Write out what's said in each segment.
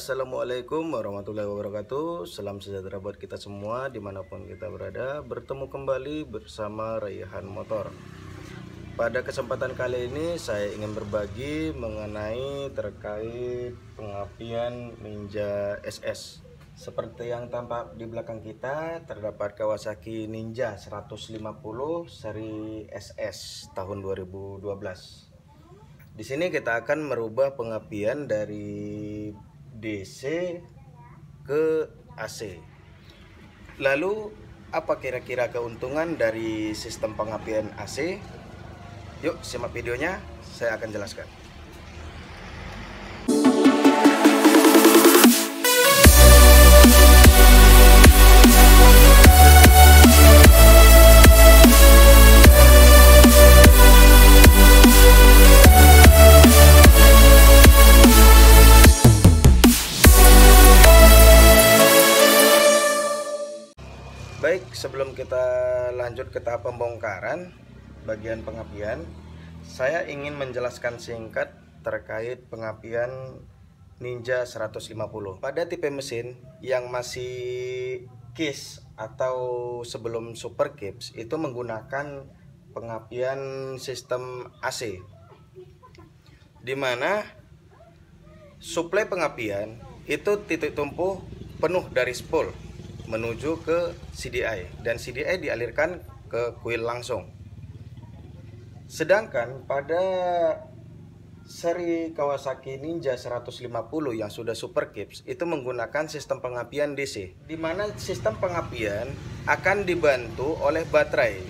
Assalamualaikum warahmatullahi wabarakatuh. Salam sejahtera buat kita semua dimanapun kita berada. Bertemu kembali bersama Raihan Motor. Pada kesempatan kali ini saya ingin berbagi mengenai terkait pengapian Ninja SS. Seperti yang tampak di belakang kita terdapat Kawasaki Ninja 150 seri SS tahun 2012. Di sini kita akan merubah pengapian dari DC ke AC. Lalu apa kira-kira keuntungan dari sistem pengapian AC? Yuk simak videonya, saya akan jelaskan. Baik, sebelum kita lanjut ke tahap pembongkaran bagian pengapian, saya ingin menjelaskan singkat terkait pengapian Ninja 150. Pada tipe mesin yang masih KIS atau sebelum Super KIPS itu menggunakan pengapian sistem AC, di mana suplai pengapian itu titik tumpu penuh dari spool menuju ke CDI dan CDI dialirkan ke kuil langsung. Sedangkan pada seri Kawasaki Ninja 150 yang sudah Super KIPS itu menggunakan sistem pengapian DC, di mana sistem pengapian akan dibantu oleh baterai.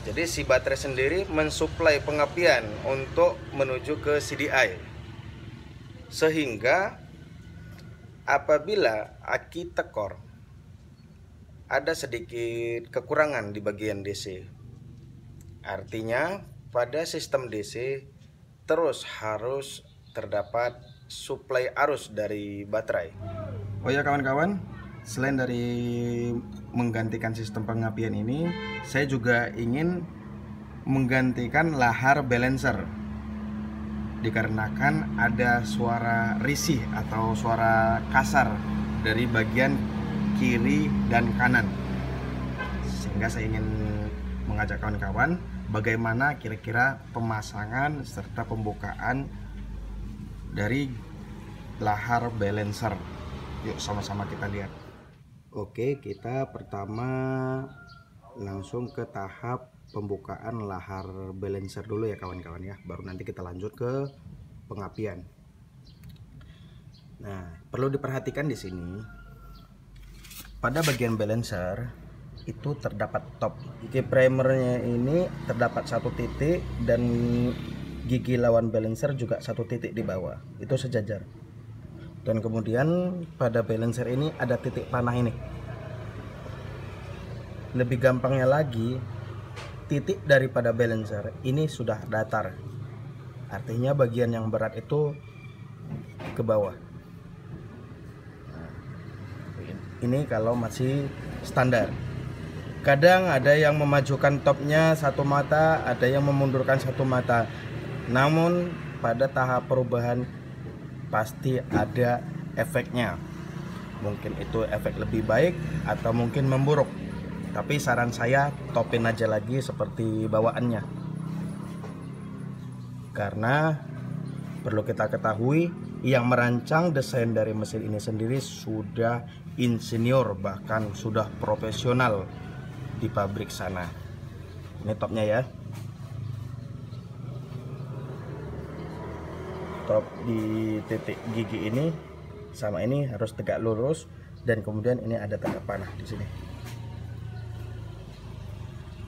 Jadi si baterai sendiri mensuplai pengapian untuk menuju ke CDI, sehingga apabila aki tekor ada sedikit kekurangan di bagian DC. Artinya pada sistem DC terus harus terdapat suplai arus dari baterai. Oh ya kawan-kawan, selain dari menggantikan sistem pengapian ini, saya juga ingin menggantikan lahar balancer. Dikarenakan ada suara risih atau suara kasar dari bagian kiri dan kanan, sehingga saya ingin mengajak kawan-kawan bagaimana kira-kira pemasangan serta pembukaan dari lahar balancer. Yuk sama-sama kita lihat. Oke, kita pertama langsung ke tahap pembukaan lahar balancer dulu ya kawan-kawan ya, baru nanti kita lanjut ke pengapian. Nah, perlu diperhatikan di sini pada bagian balancer itu terdapat top. Gigi primernya ini terdapat satu titik dan gigi lawan balancer juga satu titik di bawah. Itu sejajar. Dan kemudian pada balancer ini ada titik panah ini. Lebih gampangnya lagi, titik daripada balancer ini sudah datar. Artinya bagian yang berat itu ke bawah. Ini kalau masih standar. Kadang ada yang memajukan topnya satu mata, ada yang memundurkan satu mata. Namun pada tahap perubahan pasti ada efeknya. Mungkin itu efek lebih baik atau mungkin memburuk. Tapi saran saya topin aja lagi seperti bawaannya. Karena perlu kita ketahui, yang merancang desain dari mesin ini sendiri sudah insinyur, bahkan sudah profesional di pabrik sana. Ini topnya ya. Top di titik gigi ini sama ini harus tegak lurus, dan kemudian ini ada tanda panah di sini.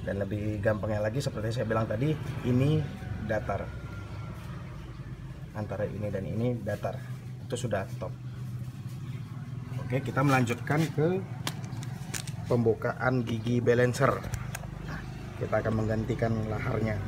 Dan lebih gampangnya lagi seperti saya bilang tadi, ini datar. Antara ini dan ini datar. Itu sudah top. Oke, kita melanjutkan ke pembukaan gigi balancer. Nah, kita akan menggantikan laharnya.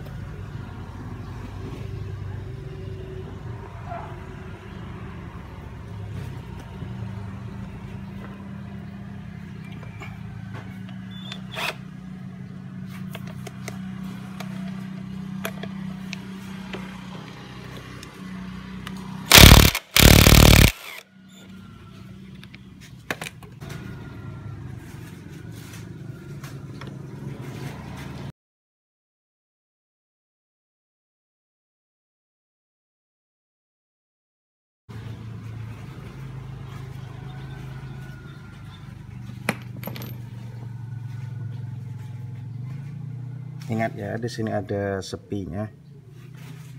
Ingat ya, di sini ada sepinya.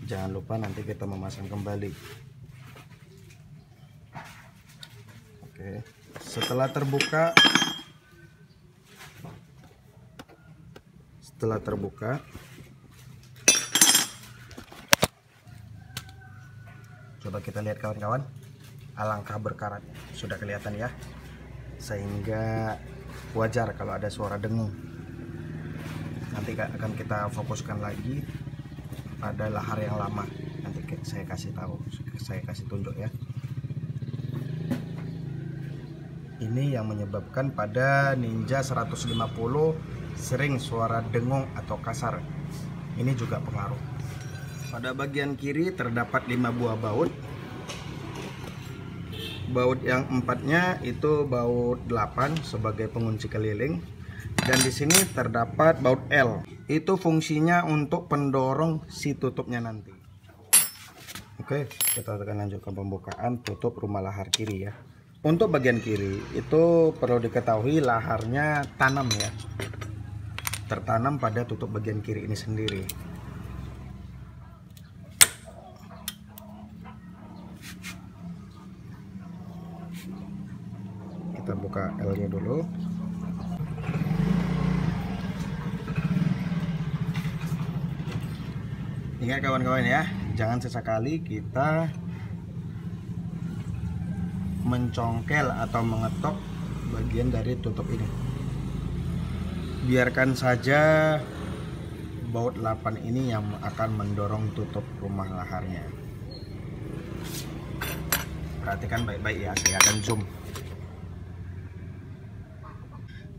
Jangan lupa nanti kita memasang kembali. Oke, setelah terbuka, coba kita lihat kawan-kawan, alangkah berkaratnya. Sudah kelihatan ya, sehingga wajar kalau ada suara dengung. Nanti akan kita fokuskan lagi pada lahar yang lama. Nanti saya kasih tahu, saya kasih tunjuk ya. Ini yang menyebabkan pada Ninja 150 sering suara dengung atau kasar. Ini juga pengaruh. Pada bagian kiri terdapat 5 buah baut. Baut yang 4-nya itu baut 8 sebagai pengunci keliling. Dan di sini terdapat baut L. Itu fungsinya untuk pendorong si tutupnya nanti. Oke, kita akan lanjutkan pembukaan tutup rumah lahar kiri ya. Untuk bagian kiri itu perlu diketahui laharnya tanam ya. Tertanam pada tutup bagian kiri ini sendiri. Kita buka L-nya dulu. Ingat kawan-kawan ya, jangan sesekali kita mencongkel atau mengetok bagian dari tutup ini. Biarkan saja baut 8 ini yang akan mendorong tutup rumah laharnya. Perhatikan baik-baik ya, saya akan zoom.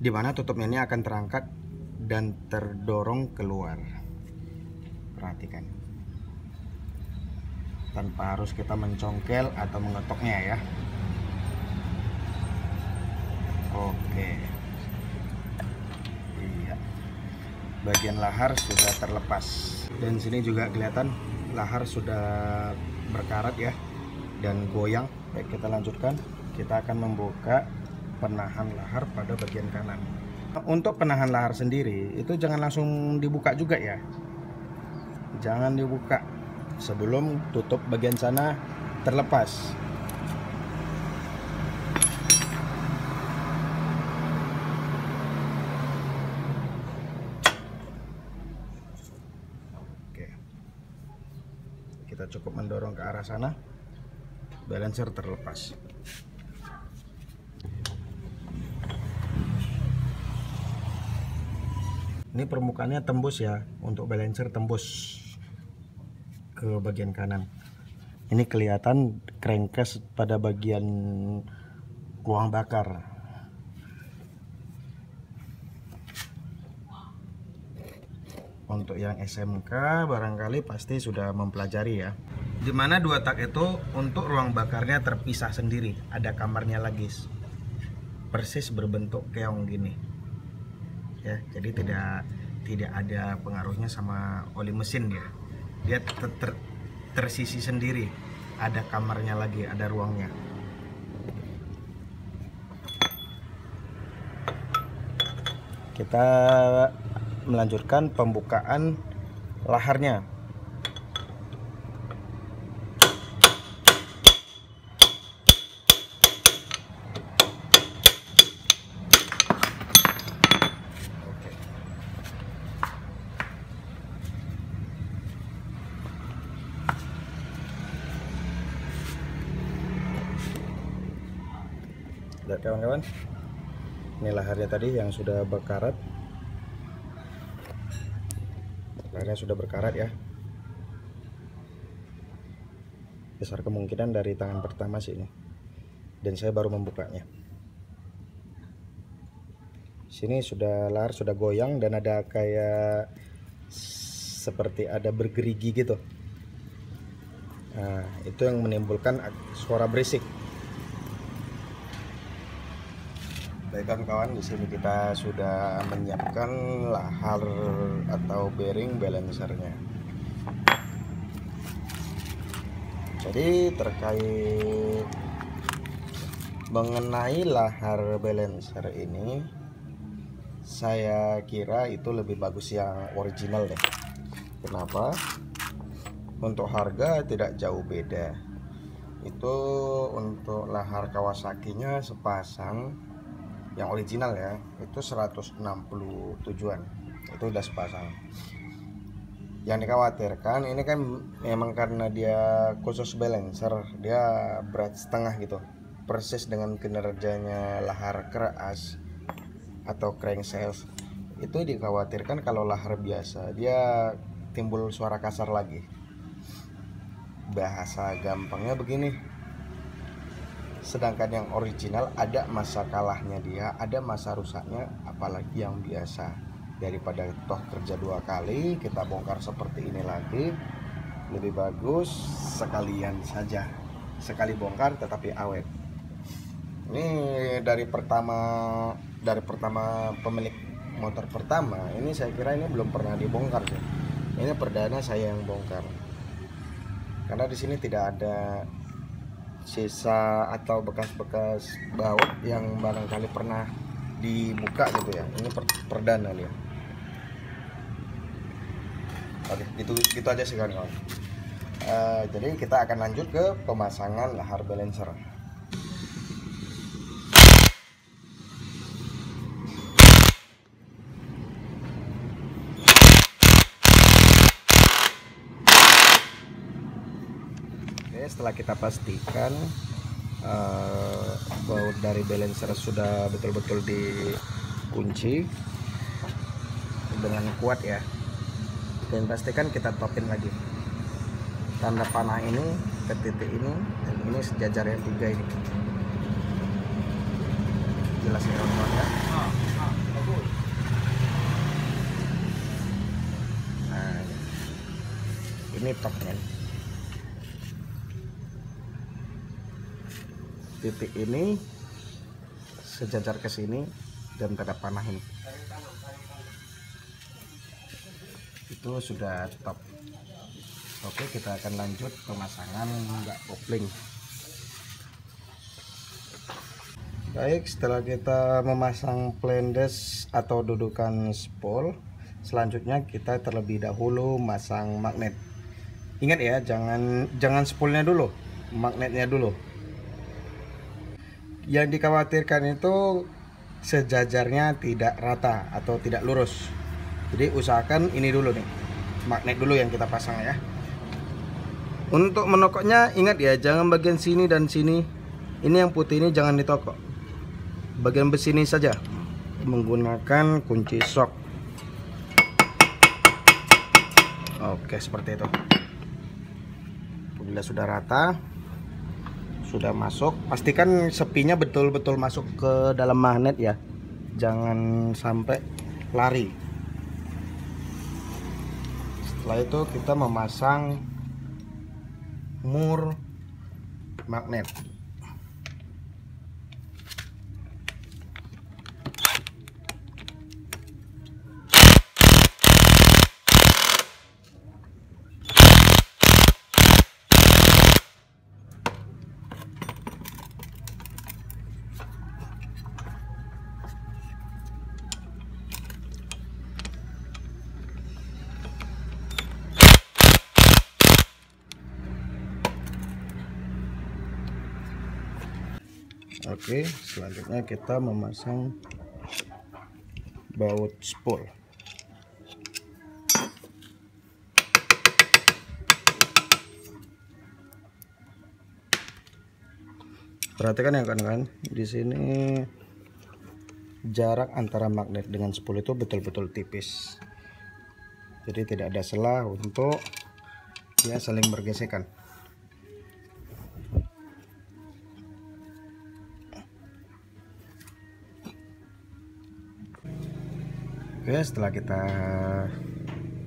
Dimana tutupnya ini akan terangkat dan terdorong keluar. Perhatikan, tanpa harus kita mencongkel atau mengetoknya ya. Oke, iya, bagian lahar sudah terlepas dan sini juga kelihatan lahar sudah berkarat ya dan goyang. Baik, kita lanjutkan. Kita akan membuka penahan lahar pada bagian kanan. Untuk penahan lahar sendiri itu jangan langsung dibuka juga ya. Jangan dibuka sebelum tutup bagian sana terlepas. Oke, kita cukup mendorong ke arah sana, balancer terlepas. Ini permukaannya tembus ya, untuk balancer tembus ke bagian kanan. Ini kelihatan crankcase pada bagian ruang bakar. Untuk yang SMK barangkali pasti sudah mempelajari ya, dimana 2 tak itu untuk ruang bakarnya terpisah sendiri, ada kamarnya lagi, persis berbentuk keong gini ya. Jadi tidak ada pengaruhnya sama oli mesin dia tersisi sendiri, ada kamarnya lagi, ada ruangnya. Kita melanjutkan pembukaan laharnya. Lihat kawan-kawan, ini laharnya tadi yang sudah berkarat. Laharnya sudah berkarat ya. Besar kemungkinan dari tangan pertama sih ini. Dan saya baru membukanya. Sini sudah lahar sudah goyang dan ada kayak seperti ada bergerigi gitu. Nah, itu yang menimbulkan suara berisik. Baik kawan-kawan, di sini kita sudah menyiapkan lahar atau bearing balancernya. Jadi terkait mengenai lahar balancer ini, saya kira itu lebih bagus yang original deh. Kenapa? Untuk harga tidak jauh beda. Itu untuk lahar Kawasaki-nya sepasang yang original ya, itu 167-an. Itu udah sepasang. Yang dikhawatirkan ini kan memang karena dia khusus balancer, dia berat setengah gitu, persis dengan kinerjanya lahar keras atau crankshaft. Itu dikhawatirkan kalau lahar biasa dia timbul suara kasar lagi. Bahasa gampangnya begini, sedangkan yang original ada masa kalahnya dia, ada masa rusaknya, apalagi yang biasa. Daripada toh kerja 2 kali kita bongkar seperti ini lagi, lebih bagus sekalian saja, sekali bongkar tetapi awet. Ini dari pertama pemilik motor pertama ini, saya kira ini belum pernah dibongkar ya. Ini perdana saya yang bongkar, karena di sini tidak ada sisa atau bekas-bekas baut yang barangkali pernah dibuka gitu ya. Ini perdana nih. Oke, gitu aja sih kawan-kawan. Jadi kita akan lanjut ke pemasangan lahar balancer. Setelah kita pastikan baut dari balancer sudah betul-betul dikunci dengan kuat ya, dan pastikan kita topin lagi tanda panah ini ke titik ini, dan ini sejajar yang 3 ini. Jelas ya kawan-kawan ya. Nah, ini topnya. Titik ini sejajar ke sini dan tanda panah ini itu sudah top. Oke, kita akan lanjut pemasangan gak kopling. Baik, setelah kita memasang plendes atau dudukan spol, selanjutnya kita terlebih dahulu masang magnet. Ingat ya, jangan spolnya dulu, magnetnya dulu. Yang dikhawatirkan itu sejajarnya tidak rata atau tidak lurus. Jadi usahakan ini dulu nih, magnet dulu yang kita pasang ya. Untuk menokoknya ingat ya, jangan bagian sini dan sini. Ini yang putih ini jangan ditokok, bagian besi ini saja, menggunakan kunci shock. Oke, seperti itu. Bila sudah rata, sudah masuk, pastikan sepinya betul-betul masuk ke dalam magnet ya, jangan sampai lari. Setelah itu kita memasang mur magnet. Oke, selanjutnya kita memasang baut spol. Perhatikan ya kawan-kawan, di sini jarak antara magnet dengan spol itu betul-betul tipis. Jadi tidak ada celah untuk dia saling bergesekan. Oke, setelah kita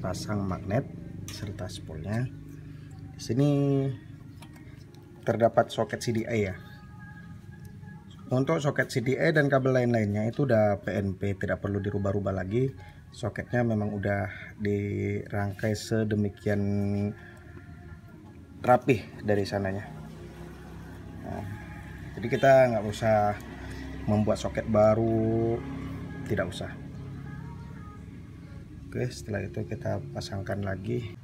pasang magnet serta spolnya, di sini terdapat soket CDI ya. Untuk soket CDI dan kabel lain-lainnya itu udah PNP, tidak perlu dirubah-rubah lagi. Soketnya memang udah dirangkai sedemikian rapih dari sananya. Nah, jadi kita nggak usah membuat soket baru, tidak usah. Oke, setelah itu kita pasangkan lagi.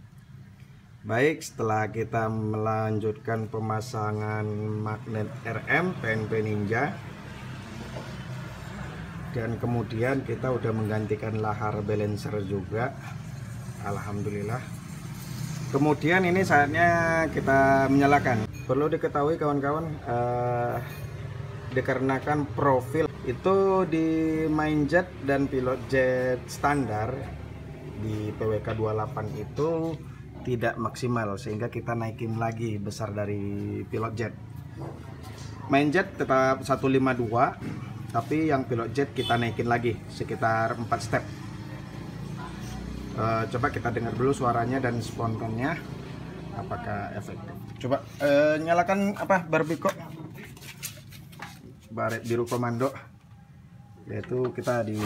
Baik, setelah kita melanjutkan pemasangan magnet RM PNP Ninja, dan kemudian kita udah menggantikan lahar balancer juga, alhamdulillah. Kemudian ini saatnya kita menyalakan. Perlu diketahui kawan-kawan, dikarenakan profil itu di main jet dan pilot jet standar di PWK 28 itu tidak maksimal, sehingga kita naikin lagi besar dari pilot jet. Main jet tetap 152, tapi yang pilot jet kita naikin lagi sekitar 4 step. Coba kita dengar dulu suaranya dan spontannya apakah efektif. Coba nyalakan barbiko baret biru komando, yaitu kita di